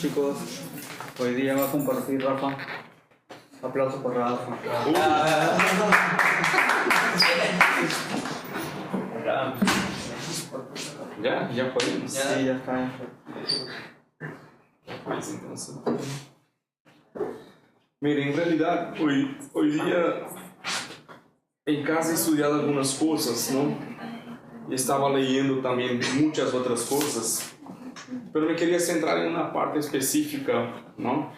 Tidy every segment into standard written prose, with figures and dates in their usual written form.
Chicos, hoy día va a compartir Rafa. Aplausos por Rafa. Ya podemos. Sí, ya está. Pues entonces. Mire, en realidad, hoy día en casa he estudiado algunas cosas, ¿no? Y estaba leyendo también muchas otras cosas. Pero me quería centrar en una parte específica, ¿no?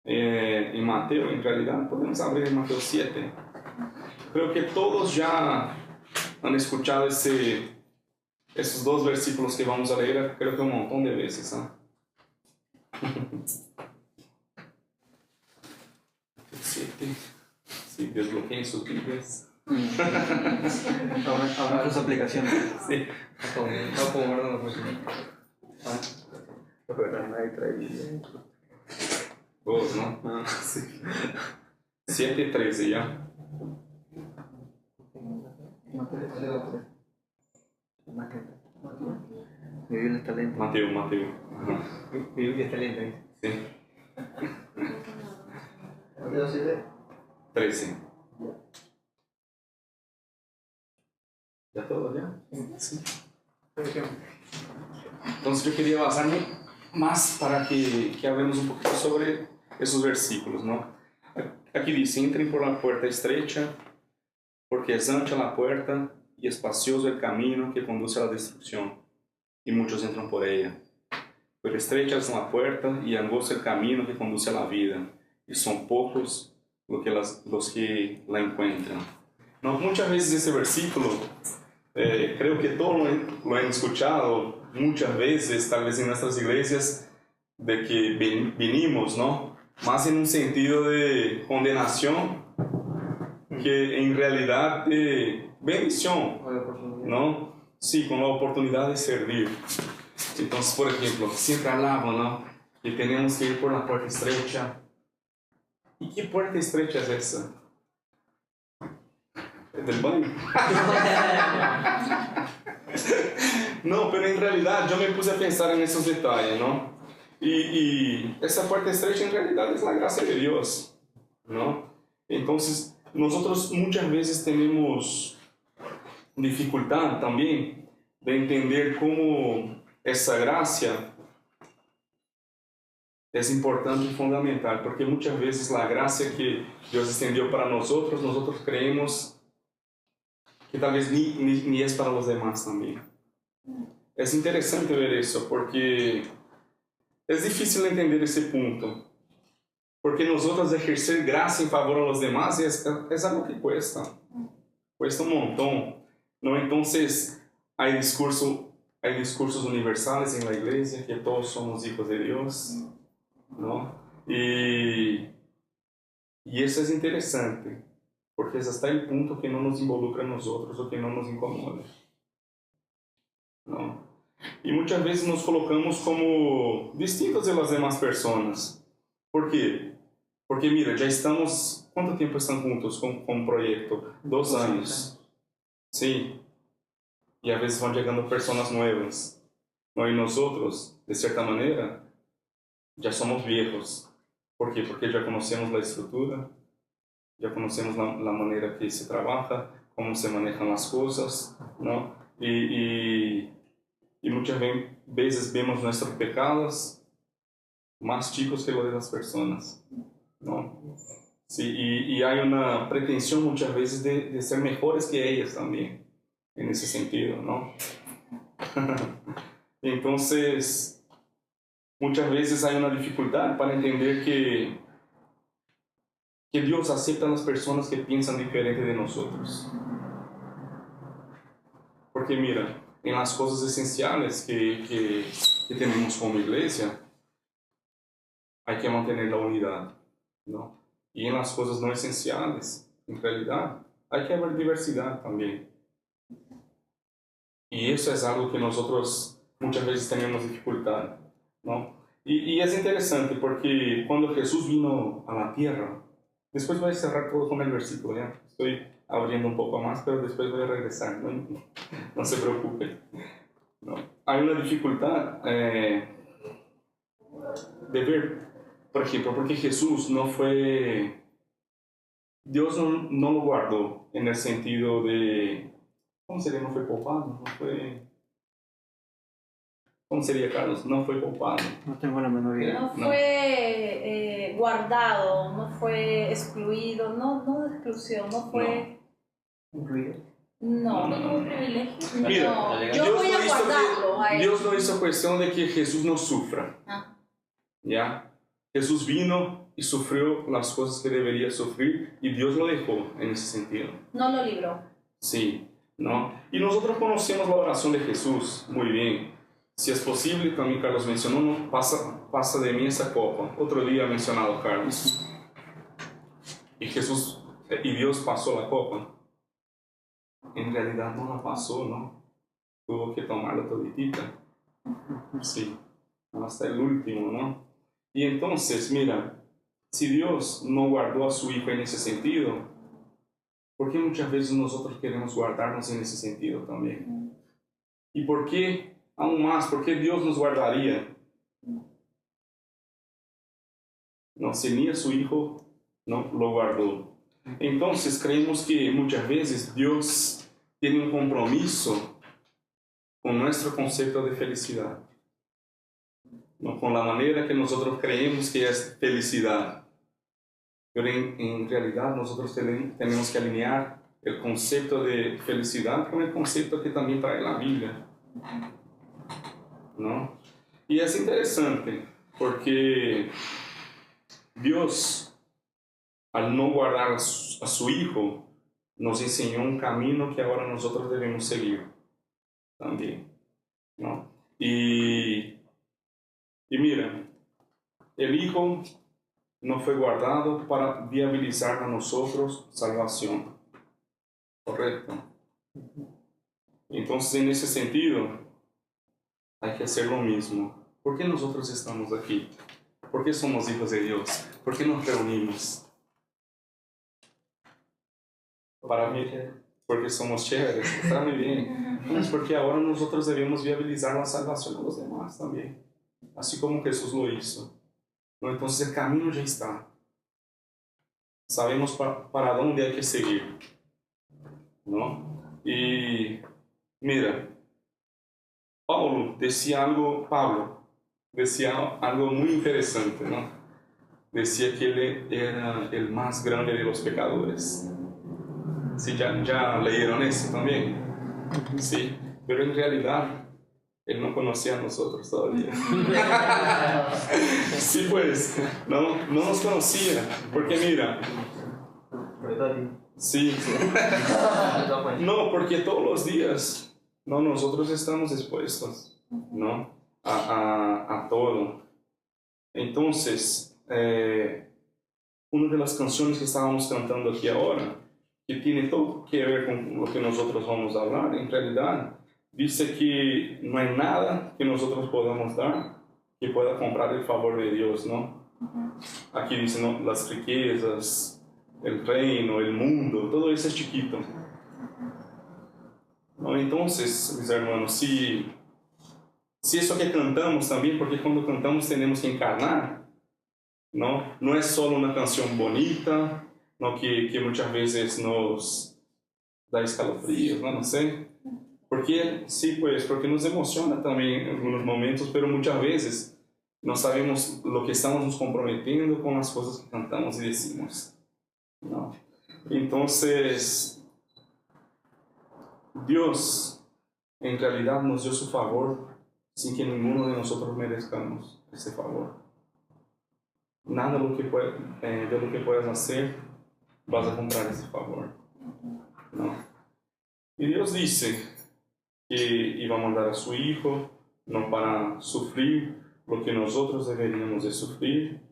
En Mateo, en realidad, podemos abrir en Mateo 7. Creo que todos ya han escuchado esos dos versículos que vamos a leer, creo que un montón de veces, ¿no? 7. Sí, desbloqueen sus Biblias. Ahora sus aplicaciones. Sí. No puedo guardar una cosa. Pero nadie trae. Vos, ¿no? Sí. 7:13 ya. Mi Biblia está lenta. Mateo. Mi Biblia está lenta. Sí. Mateo 7. 13. ¿Ya todo ya? Sí. Entonces yo quería basarme más para que hablemos un poquito sobre esos versículos, ¿no? Aquí dice, entren por la puerta estrecha, porque es ancha la puerta y espacioso el camino que conduce a la destrucción, y muchos entran por ella. Pero estrecha es la puerta y angosto el camino que conduce a la vida, y son pocos los que la encuentran. No, muchas veces ese versículo, creo que todos lo han escuchado muchas veces, tal vez en nuestras iglesias, de que venimos, ¿no? Más en un sentido de condenación que en realidad de bendición, ¿no? Sí, con la oportunidad de servir. Entonces, por ejemplo, siempre hablamos, ¿no? Que tenemos que ir por la puerta estrecha. ¿Y qué puerta estrecha es esa? ¿Es del baño? No, pero en realidad yo me puse a pensar en esos detalles, ¿no? Y esa puerta estrecha en realidad es la gracia de Dios, ¿no? Entonces, nosotros muchas veces tenemos dificultad también de entender cómo esa gracia es importante y fundamental, porque muchas veces la gracia que Dios extendió para nosotros creemos que tal vez ni es para los demás también. Es interesante ver eso, porque es difícil entender ese punto, porque nosotros ejercer gracia en favor a los demás es algo que cuesta un montón, ¿no? Entonces hay discursos universales en la iglesia que todos somos hijos de Dios, ¿no? Y eso es interesante, porque es hasta el punto que no nos involucra a nosotros o que no nos incomoda, ¿no? Y muchas veces nos colocamos como distintos de las demás personas. ¿Por qué? Porque mira, ya estamos... ¿Cuánto tiempo están juntos con un proyecto? 2 años. Sí. Y a veces van llegando personas nuevas, ¿no? Y nosotros, de cierta manera, ya somos viejos. ¿Por qué? Porque ya conocemos la estructura, ya conocemos la manera que se trabaja, cómo se manejan las cosas, ¿no? Y muchas veces vemos nuestros pecados más chicos que los de las personas, ¿no? Sí, y hay una pretensión muchas veces de ser mejores que ellas también, en ese sentido, ¿no? Entonces, muchas veces hay una dificultad para entender que Dios acepta a las personas que piensan diferente de nosotros. Porque mira, en las cosas esenciales que tenemos como iglesia, hay que mantener la unidad, ¿no? Y en las cosas no esenciales, en realidad, hay que haber diversidad también. Y eso es algo que nosotros muchas veces tenemos dificultad, ¿no? Y es interesante porque cuando Jesús vino a la tierra, después voy a cerrar todo con el versículo, ¿ya? Estoy abriendo un poco más, pero después voy a regresar, no se preocupe, ¿no? Hay una dificultad de ver, por ejemplo, porque Jesús no fue, Dios no lo guardó en el sentido de, ¿cómo sería? No fue poupado, no fue, ¿cómo sería, Carlos? No fue poupado. No tengo la menor idea. No fue guardado, no fue excluido, no de exclusión, no fue... Incluido. No tuvo privilegio. Mira, No, yo Dios voy no a hizo guardarlo a él. Dios no hizo cuestión de que Jesús no sufra. Ah, ¿Ya? Jesús vino y sufrió las cosas que debería sufrir y Dios lo dejó en ese sentido. no lo libró. Sí, ¿no? Y nosotros conocemos la oración de Jesús muy bien. Si es posible, también Carlos mencionó, no, pasa de mí esa copa. Otro día ha mencionado Carlos. Y Jesús, y Dios pasó la copa. En realidad no la pasó, ¿no? Tuvo que tomarla toditita. Sí, hasta el último, ¿no? Y entonces, mira, si Dios no guardó a su Hijo en ese sentido, ¿por qué muchas veces nosotros queremos guardarnos en ese sentido también? ¿Y por qué, aún más, por qué Dios nos guardaría? No, si ni a su Hijo no lo guardó. Entonces creemos que muchas veces Dios tiene un compromiso con nuestro concepto de felicidad, ¿no? Con la manera que nosotros creemos que es felicidad. Pero en realidad nosotros tenemos que alinear el concepto de felicidad con el concepto que también trae la Biblia, ¿no? Y es interesante porque Dios, al no guardar a su Hijo, nos enseñó un camino que ahora nosotros debemos seguir también, ¿no? Y mira, el Hijo no fue guardado para viabilizar a nosotros salvación, ¿correcto? Entonces, en ese sentido, hay que hacer lo mismo. ¿Por qué nosotros estamos aquí? ¿Por qué somos hijos de Dios? ¿Por qué nos reunimos? Para mí, porque somos chéveres, está muy bien. Es porque ahora nosotros debemos viabilizar la salvación de los demás también, así como Jesús lo hizo. ¿No? Entonces el camino ya está. Sabemos para dónde hay que seguir, ¿no? Y mira, Pablo decía algo muy interesante, ¿no? Decía que él era el más grande de los pecadores. Sí, ya leyeron eso también. Sí, pero en realidad él no conocía a nosotros todavía. Sí, pues, no nos conocía. Porque mira, sí, no, porque todos los días, no, nosotros estamos expuestos, ¿no? A todo. Entonces, una de las canciones que estábamos cantando aquí ahora, que tiene todo que ver con lo que nosotros vamos a hablar, en realidad, dice que no hay nada que nosotros podamos dar que pueda comprar el favor de Dios, ¿no? Aquí dice, ¿no? Las riquezas, el reino, el mundo, todo eso es chiquito, ¿no? Entonces, mis hermanos, si eso que cantamos también, porque cuando cantamos tenemos que encarnar, ¿no? No es solo una canción bonita, ¿no? Que muchas veces nos da escalofríos, ¿no? No sé. Porque, sí, pues, porque nos emociona también en algunos momentos, pero muchas veces no sabemos lo que estamos nos comprometiendo con las cosas que cantamos y decimos, ¿no? Entonces, Dios en realidad nos dio su favor sin que ninguno de nosotros merezcamos ese favor. Nada de lo que puedas hacer vas a comprar ese favor, ¿no? Y Dios dice que iba a mandar a su Hijo no para sufrir lo que nosotros deberíamos de sufrir,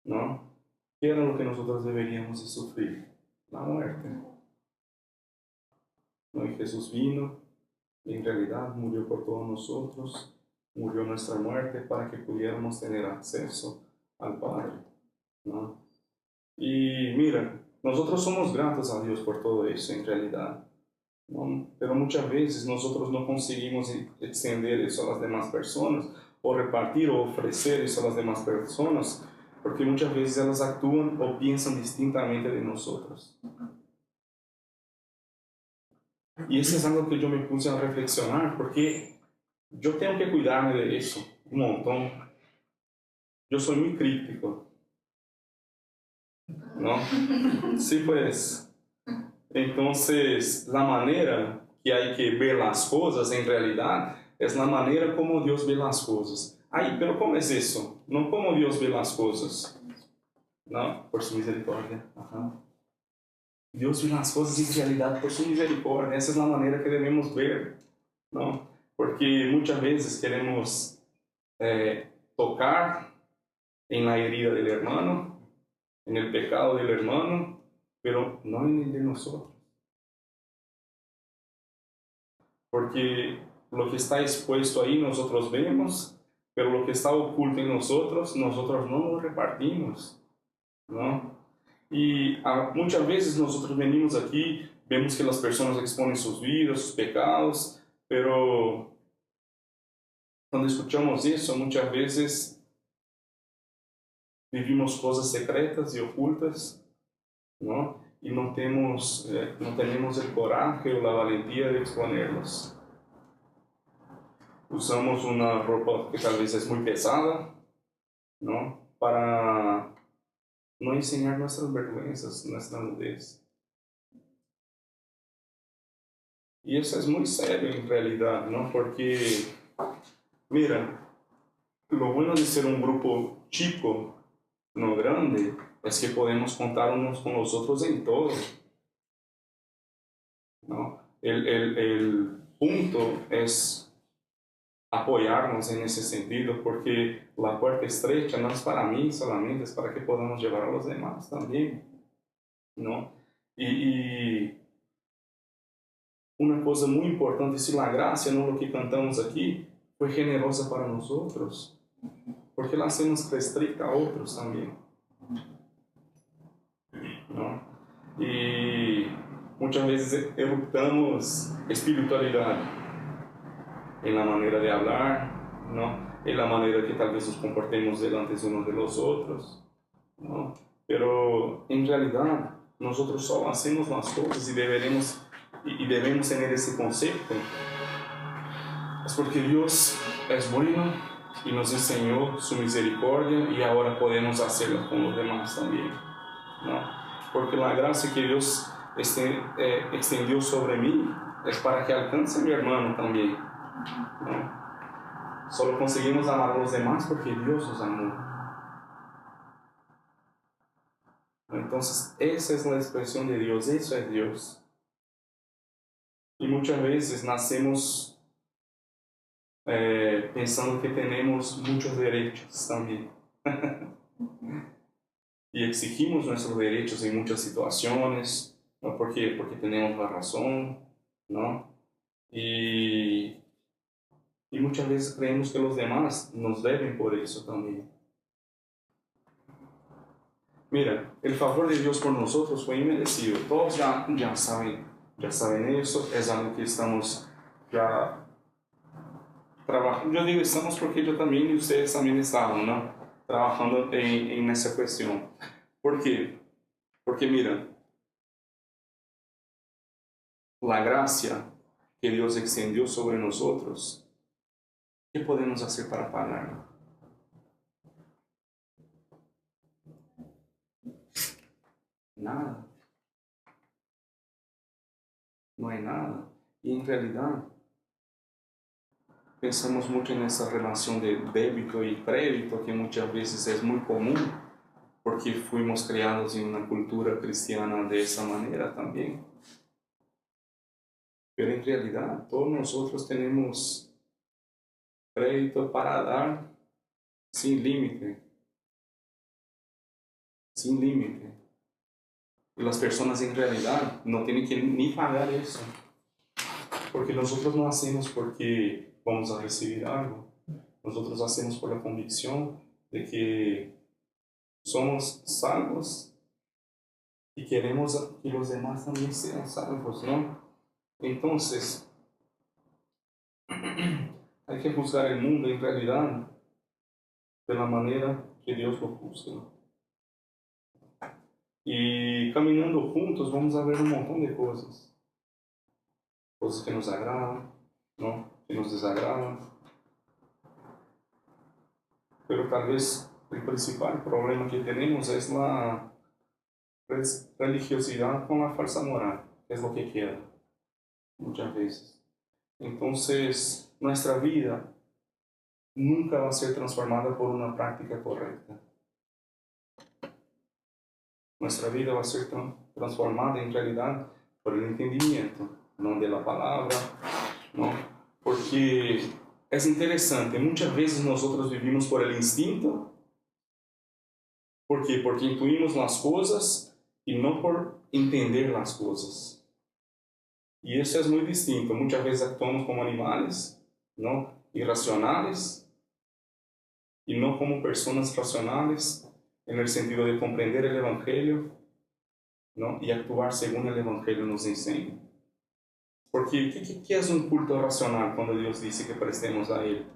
¿no? ¿Qué era lo que nosotros deberíamos de sufrir? La muerte, ¿no? Y Jesús vino y en realidad murió por todos nosotros, murió nuestra muerte para que pudiéramos tener acceso al Padre, ¿no? Y mira, nosotros somos gratos a Dios por todo eso en realidad, ¿no? Pero muchas veces nosotros no conseguimos extender eso a las demás personas, o repartir o ofrecer eso a las demás personas, porque muchas veces ellas actúan o piensan distintamente de nosotros. Y eso es algo que yo me puse a reflexionar, porque yo tengo que cuidarme de eso un montón. Yo soy muy crítico, ¿no? Sí, pues. Entonces, la manera que hay que ver las cosas en realidad es la manera como Dios ve las cosas. Ay, pero ¿cómo es eso? No como Dios ve las cosas. No, por su misericordia. Ajá. Dios ve las cosas en realidad por su misericordia. Esa es la manera que debemos ver, ¿no? Porque muchas veces queremos tocar en la herida del hermano, en el pecado del hermano, pero no en el de nosotros. Porque lo que está expuesto ahí nosotros vemos, pero lo que está oculto en nosotros, nosotros no lo repartimos, ¿no? Y muchas veces nosotros venimos aquí, vemos que las personas exponen sus vidas, sus pecados, pero cuando escuchamos eso, muchas veces vivimos cosas secretas y ocultas, ¿no? Y no tenemos el coraje o la valentía de exponerlos. Usamos una ropa que tal vez es muy pesada, ¿no? Para no enseñar nuestras vergüenzas, nuestra nudez. Y eso es muy serio en realidad, ¿no? Porque, mira, lo bueno de ser un grupo chico, no grande, es que podemos contar unos con los otros en todo, ¿no? El punto es apoyarnos en ese sentido, porque la puerta estrecha no es para mí solamente, es para que podamos llevar a los demás también, ¿no? Y una cosa muy importante, si la gracia, no lo que cantamos aquí, fue generosa para nosotros, porque la hacemos restricta a otros también, ¿no? Y muchas veces eruptamos espiritualidad en la manera de hablar, ¿no? En la manera que tal vez nos comportemos delante unos de los otros, ¿no? Pero en realidad nosotros solo hacemos las cosas y debemos tener ese concepto. Es porque Dios es bueno y nos enseñó su misericordia y ahora podemos hacerlo con los demás también, ¿no? Porque la gracia que Dios extendió sobre mí es para que alcance a mi hermano también, ¿no? Solo conseguimos amar a los demás porque Dios nos amó. Entonces, esa es la expresión de Dios, eso es Dios. Y muchas veces nacemos pensando que tenemos muchos derechos también. Y exigimos nuestros derechos en muchas situaciones, ¿no? Porque tenemos la razón, ¿no? Y muchas veces creemos que los demás nos deben por eso también. Mira, el favor de Dios por nosotros fue inmerecido. Todos ya saben eso, es algo que estamos ya trabajando. Yo digo estamos porque yo también y ustedes también estaban, ¿no? Trabajando en esa cuestión. ¿Por qué? Porque mira, la gracia que Dios extendió sobre nosotros, ¿qué podemos hacer para pagarla? Nada. No hay nada. Y en realidad, pensamos mucho en esa relación de débito y crédito que muchas veces es muy común porque fuimos criados en una cultura cristiana de esa manera también. Pero en realidad todos nosotros tenemos crédito para dar sin límite. Sin límite. Y las personas en realidad no tienen que ni pagar eso. Porque nosotros no hacemos porque vamos a recibir algo. Nosotros hacemos por la convicción de que somos salvos y queremos que los demás también sean salvos, ¿no? Entonces, hay que juzgar el mundo en realidad de la manera que Dios lo juzga. Y caminando juntos vamos a ver un montón de cosas. Cosas que nos agradan, ¿no? Que nos desagradan. Pero tal vez el principal problema que tenemos es la religiosidad con la falsa moral, que es lo que queda muchas veces. Entonces, nuestra vida nunca va a ser transformada por una práctica correcta. Nuestra vida va a ser transformada en realidad por el entendimiento, no de la palabra, ¿no? Porque es interesante, muchas veces nosotros vivimos por el instinto. ¿Por qué? Porque intuimos las cosas y no por entender las cosas. Y eso es muy distinto. Muchas veces actuamos como animales, ¿no? Irracionales, y no como personas racionales, en el sentido de comprender el Evangelio, ¿no? Y actuar según el Evangelio nos enseña. Porque, ¿qué es un culto racional cuando Dios dice que prestemos a Él?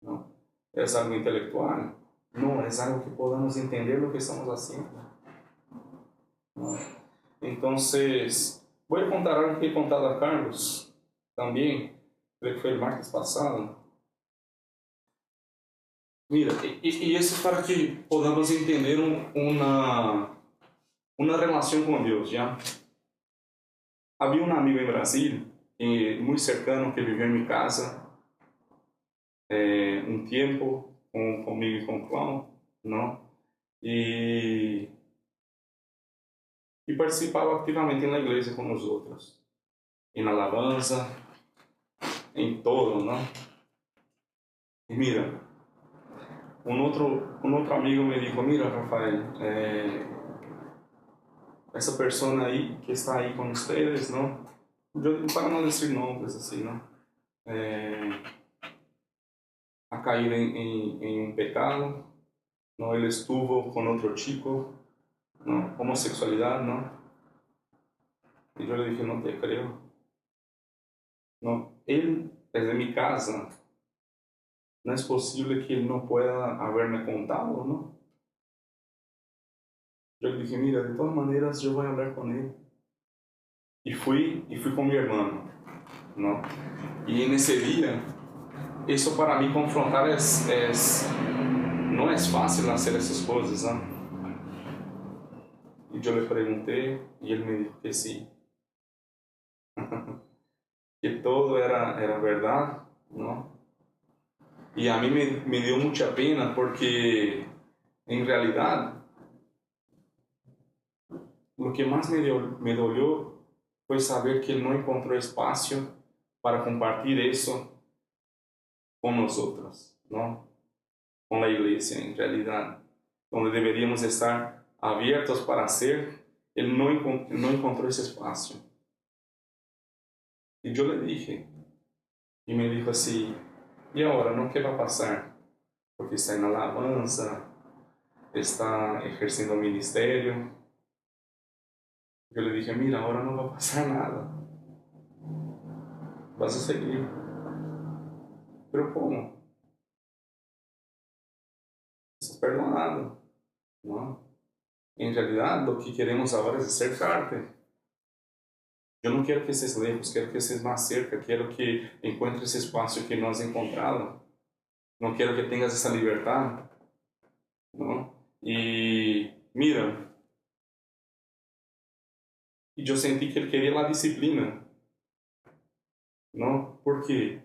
¿No? ¿Es algo intelectual? No, es algo que podamos entender lo que estamos haciendo. ¿No? Entonces, voy a contar algo que he contado a Carlos también, creo que fue el martes pasado. Mira, y eso es para que podamos entender una relación con Dios, ¿ya? Había un amigo en Brasil, muy cercano, que vivió en mi casa un tiempo, conmigo y con Juan, ¿no? Y participaba activamente en la iglesia con nosotros, en alabanza, en todo, ¿no? Y mira, un otro amigo me dijo, mira, Rafael, esa persona ahí que está ahí con ustedes, ¿no? Yo, para no decir nombres así, ¿no? Ha caído en un pecado, ¿no? Él estuvo con otro chico, ¿no? Homosexualidad, ¿no? Y yo le dije, no te creo. No, él es de mi casa. No es posible que él no pueda haberme contado, ¿no? Yo le dije, mira, de todas maneras yo voy a hablar con él. Y fui con mi hermano, ¿no? Y en ese día, eso para mí confrontar no es fácil hacer esas cosas, ¿no? Y yo le pregunté y él me dijo que sí. Que todo era verdad, ¿no? Y a mí me dio mucha pena porque en realidad lo que más me dolió fue saber que él no encontró espacio para compartir eso con nosotros, ¿no? Con la iglesia en realidad, donde deberíamos estar abiertos para hacer, él no encontró ese espacio. Y yo le dije, y me dijo así, ¿y ahora, no? ¿Qué va a pasar? Porque está en alabanza, está ejerciendo ministerio. Yo le dije, mira, ahora no va a pasar nada. Vas a seguir. ¿Pero cómo? Estás perdonado, ¿no? En realidad, lo que queremos ahora es acercarte. Yo no quiero que estés lejos, quiero que estés más cerca, quiero que encuentres ese espacio que no has encontrado. No quiero que tengas esa libertad, ¿no? Y mira, y yo sentí que él quería la disciplina, ¿no? ¿Por qué?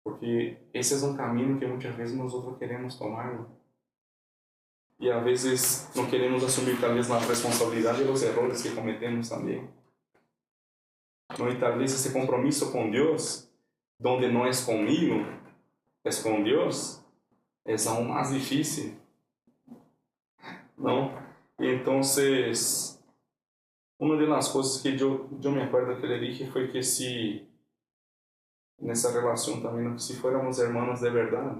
Porque ese es un camino que muchas veces nosotros queremos tomarlo. Y a veces no queremos asumir tal vez la responsabilidad de los errores que cometemos también. ¿No? Y tal vez ese compromiso con Dios, donde no es conmigo, es con Dios, es aún más difícil, ¿no? Y entonces, una de las cosas que yo me acuerdo que le dije fue que si, en esa relación también, si fuéramos hermanos de verdad,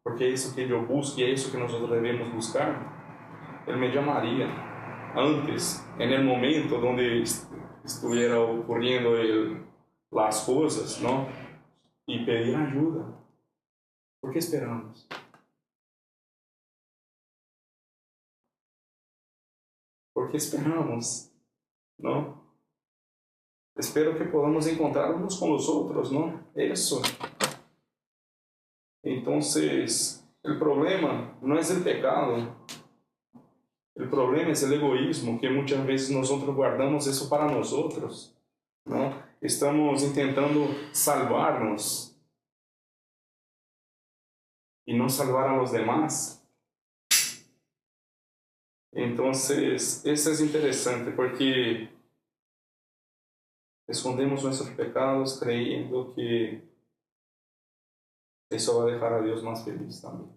porque es eso que yo busco y es eso que nosotros debemos buscar, Él me llamaría, antes, en el momento donde estuviera ocurriendo las cosas, ¿no? Y pedir ayuda. ¿Por qué esperamos? ¿Por qué esperamos? ¿No? Espero que podamos encontrar unos con los otros, ¿no? Eso. Entonces, el problema no es el pecado. El problema es el egoísmo, que muchas veces nosotros guardamos eso para nosotros, ¿no? Estamos intentando salvarnos y no salvar a los demás. Entonces, eso es interesante porque escondemos nuestros pecados creyendo que eso va a dejar a Dios más feliz también.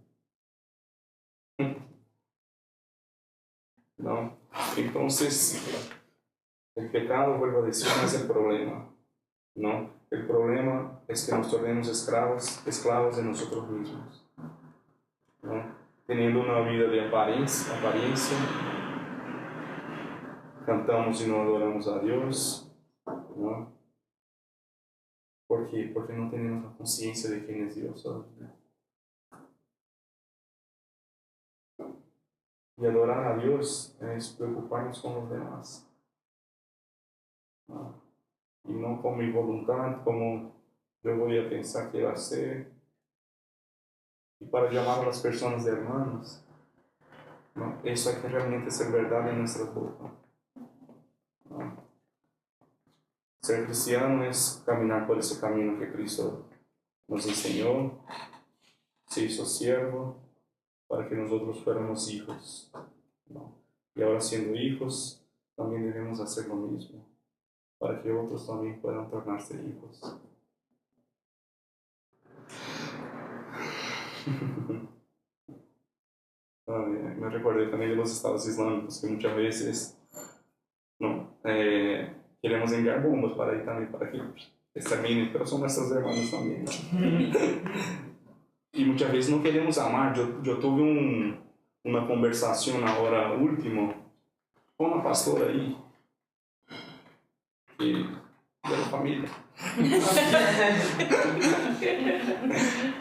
¿No? Entonces, el pecado, vuelvo a decir, no es el problema, ¿no? El problema es que nos tornemos esclavos de nosotros mismos, ¿no? Teniendo una vida de apariencia, cantamos y no adoramos a Dios, ¿no? ¿Por qué? Porque no tenemos la conciencia de quién es Dios, ¿no? Y adorar a Dios es preocuparnos con los demás, ¿no? Y no con mi voluntad, como yo voy a pensar que va a ser, y para llamar a las personas de hermanos, ¿no? Eso hay que realmente ser verdad en nuestra boca, ¿no? Ser cristiano es caminar por ese camino que Cristo nos enseñó, se hizo siervo para que nosotros fuéramos hijos, ¿no? Y ahora siendo hijos, también debemos hacer lo mismo, para que otros también puedan tornarse hijos. Me recordé también de los estados islámicos, que muchas veces no, queremos enviar bombas para ahí también, para que exterminen, pero son nuestros hermanos también. Y muchas veces no queremos amar. Yo tuve una conversación ahora último con una pastora ahí, de la familia.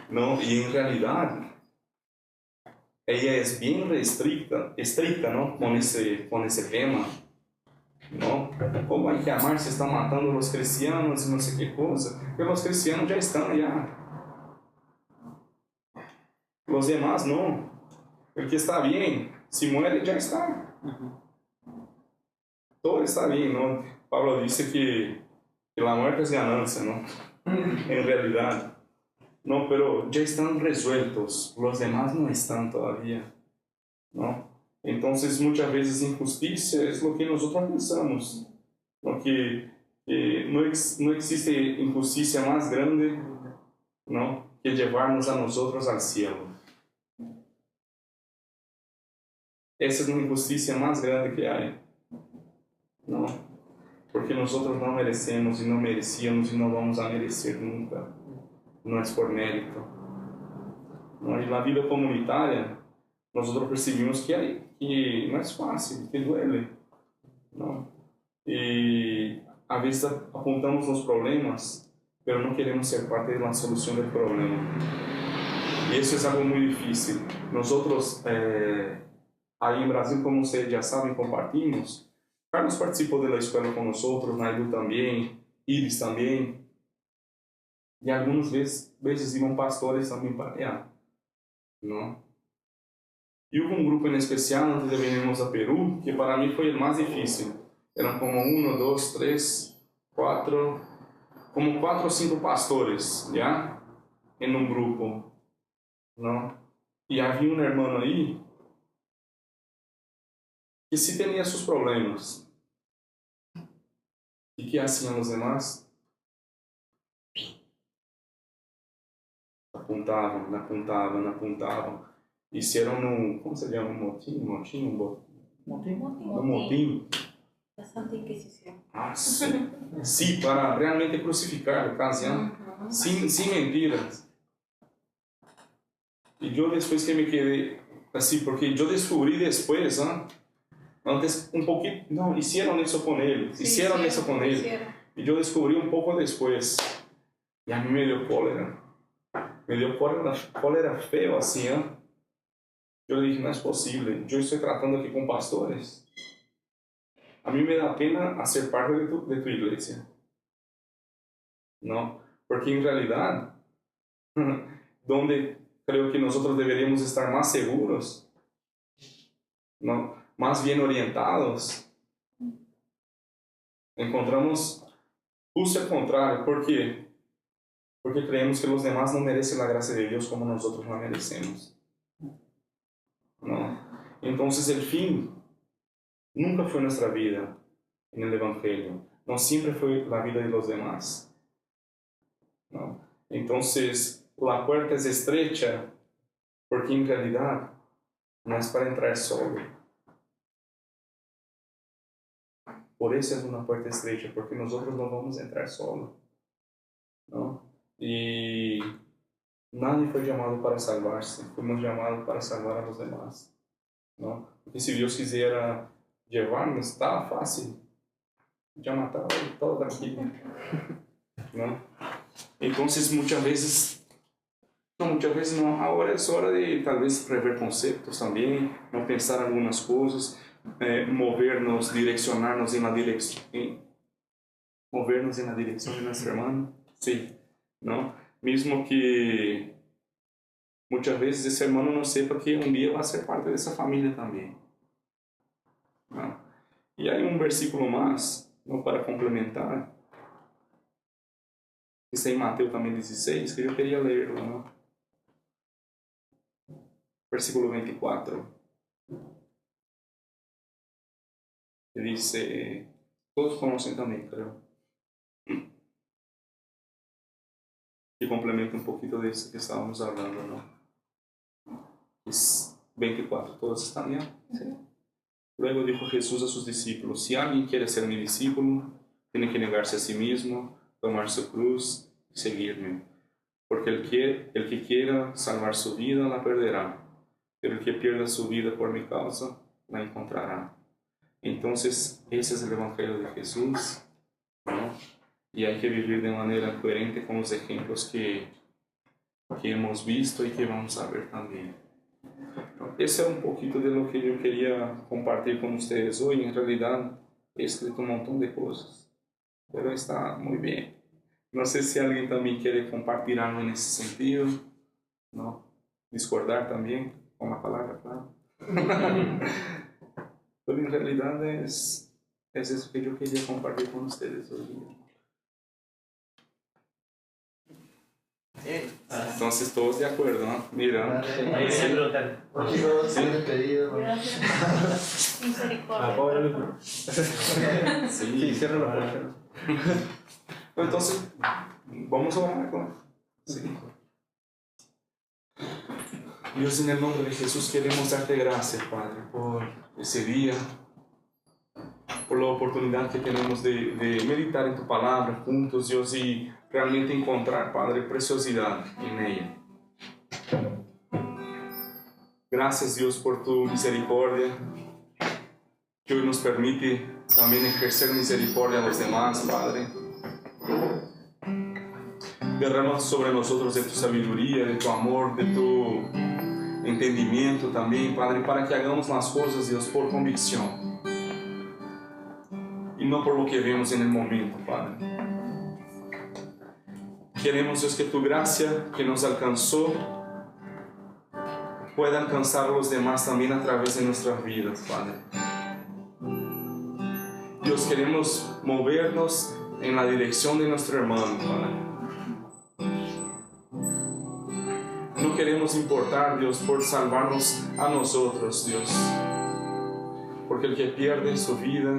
No, y en realidad ella es bien estricta, ¿no? Con ese tema, ¿no? ¿Cómo hay que amar? Se están matando los cristianos y no sé qué cosa. Pero los cristianos ya están, ya. Los demás no. El que está bien, si muere, ya está. Todo está bien, ¿no? Pablo dice que la muerte es ganancia, ¿no? En realidad. No, pero ya están resueltos. Los demás no están todavía, ¿no? Entonces, muchas veces injusticia es lo que nosotros pensamos, ¿no? Que no existe injusticia más grande, ¿no? Que llevarnos a nosotros al cielo. Esa es la injusticia más grande que hay, ¿no? Porque nosotros no merecemos y no merecíamos y no vamos a merecer nunca. No es por mérito, ¿no? Y la vida comunitaria, nosotros percibimos que no es fácil, que duele, ¿no? Y a veces apuntamos los problemas, pero no queremos ser parte de la solución del problema. Y eso es algo muy difícil. Nosotros, ahí en Brasil, como ustedes ya saben, compartimos. Carlos participó de la escuela con nosotros, Naidu también, Iris también. Y algunas veces iban pastores también para allá, ¿no? Y hubo un grupo en especial antes de venirnos a Perú, que para mí fue el más difícil. Eran como 1, 2, 3, 4, como 4 o 5 pastores, ¿ya? En un grupo, ¿no? Y había un hermano ahí que sí tenía sus problemas. ¿Y qué hacían los demás? Apuntavam. Hicieron ¿cómo se llama? Un motín. La Santa Inquisición. Ah, sí, para realmente crucificar casi, ¿eh? Sin mentiras. Y yo después que me quedé así, porque yo descubrí después, Antes un poquito, no, hicieron eso con él, hicieron eso con él. Hicieron. Y yo descubrí un poco después, y a mí me dio cólera. Me dio cólera feo así, ¿eh? Yo le dije, no es posible, yo estoy tratando aquí con pastores. A mí me da pena hacer parte de tu iglesia. No, porque en realidad, donde creo que nosotros deberíamos estar más seguros, ¿no? Más bien orientados, encontramos justo el contrario. ¿Por qué? Porque creemos que los demás no merecen la gracia de Dios como nosotros la merecemos. ¿No? Entonces el fin nunca fue nuestra vida en el Evangelio. No siempre fue la vida de los demás. ¿No? Entonces la puerta es estrecha porque en realidad no es para entrar solo. Por eso es una puerta estrecha, porque nosotros no vamos a entrar solo, ¿no? Y nadie fue llamado para salvarse, fuimos llamados para salvar a los demás, ¿no? Porque si Dios quisiera llevarnos, estaba fácil, ya mataba y todo tranquilo, ¿no? Entonces muchas veces no, ahora es hora de tal vez rever conceptos también, no pensar algunas cosas, movernos, direccionarnos en la dirección, movernos en la dirección de nuestro hermano, sí, ¿no? Mismo que muchas veces ese hermano no sepa que un día va a ser parte de esa familia también, ¿no? Y hay un versículo más, ¿no? Para complementar, que está en Mateo también 16, que yo quería leerlo, ¿no? Versículo 24. Que dice, todos conocen también, creo, que complementa un poquito de eso que estábamos hablando, ¿no? Es 24, ¿todos están ya? Sí. Luego dijo Jesús a sus discípulos, si alguien quiere ser mi discípulo, tiene que negarse a sí mismo, tomar su cruz y seguirme. Porque el que quiera salvar su vida la perderá, pero el que pierda su vida por mi causa la encontrará. Entonces, ese es el Evangelio de Jesús, ¿no? Y hay que vivir de manera coherente con los ejemplos que hemos visto y que vamos a ver también. Ese es un poquito de lo que yo quería compartir con ustedes hoy. En realidad, he escrito un montón de cosas, pero está muy bien. No sé si alguien también quiere compartir algo en ese sentido, ¿no? Discordar también con la palabra, claro. Pero en realidad es eso que yo quería compartir con ustedes hoy. Entonces todos de acuerdo, ¿no? Mira. Ahí se preguntan. Gracias. Misericordia. Sí, cierra la puerta. Entonces, vamos a orar con. Sí. Dios, en el nombre de Jesús queremos darte gracias, Padre, por ese día, por la oportunidad que tenemos de meditar en tu palabra juntos, Dios, y realmente encontrar, Padre, preciosidad en ella. Gracias, Dios, por tu misericordia, que hoy nos permite también ejercer misericordia a los demás, Padre. Derrama sobre nosotros de tu sabiduría, de tu amor, de tu entendimiento también, Padre, para que hagamos las cosas, Dios, por convicción y no por lo que vemos en el momento, Padre. Queremos, Dios, que tu gracia que nos alcanzó pueda alcanzar a los demás también a través de nuestras vidas, Padre. Dios, queremos movernos en la dirección de nuestro hermano, Padre. No queremos importar, Dios, por salvarnos a nosotros, Dios. Porque el que pierde su vida,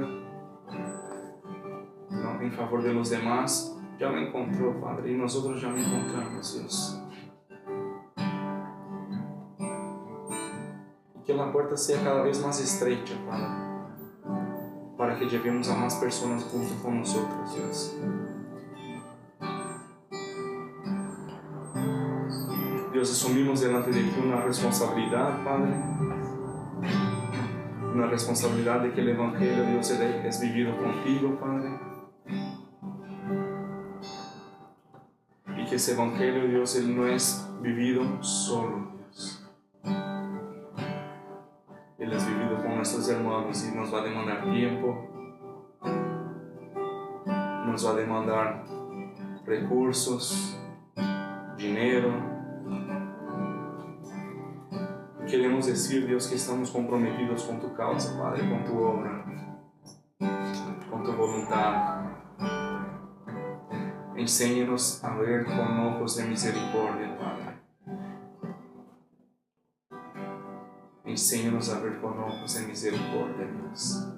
¿no?, en favor de los demás, ya lo encontró, Padre, y nosotros ya lo encontramos, Dios. Y que la puerta sea cada vez más estrecha, Padre, para que llevemos a más personas junto con nosotros, Dios. Dios, asumimos delante de ti una responsabilidad, Padre, una responsabilidad de que el Evangelio, Dios, es vivido contigo, Padre. Y que ese Evangelio, Dios, Él no es vivido solo, Dios. Él es vivido con nuestros hermanos y nos va a demandar tiempo, nos va a demandar recursos, dinero. Queremos decir, Dios, que estamos comprometidos con tu causa, Padre, con tu obra, con tu voluntad. Enséñanos a ver con ojos de misericordia, Padre. Enséñanos a ver con ojos de misericordia, Dios.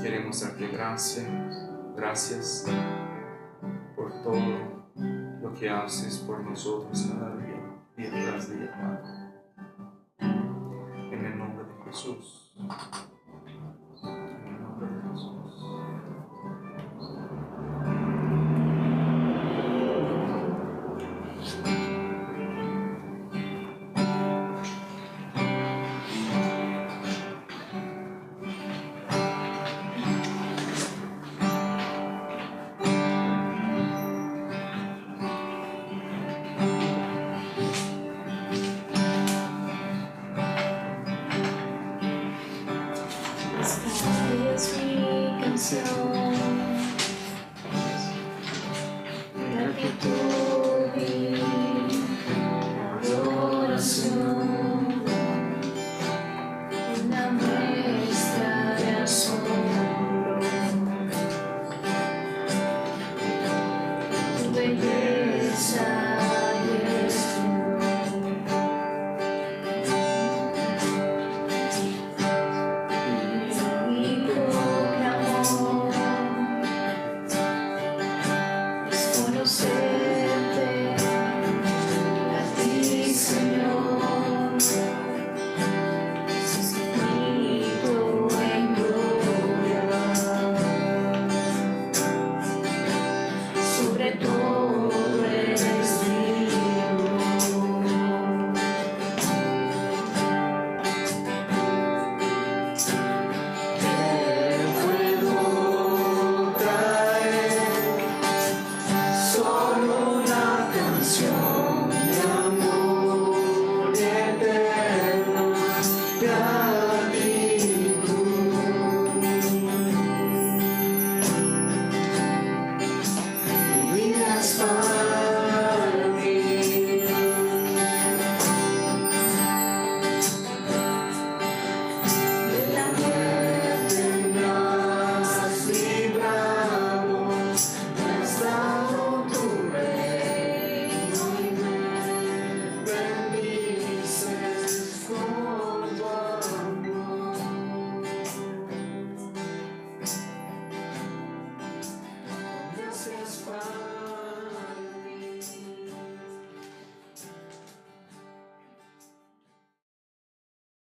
Queremos darte gracias por todo lo que haces por nosotros cada día tras día, Padre. En el nombre de Jesús. En el nombre de Jesús. Esta es mi canción.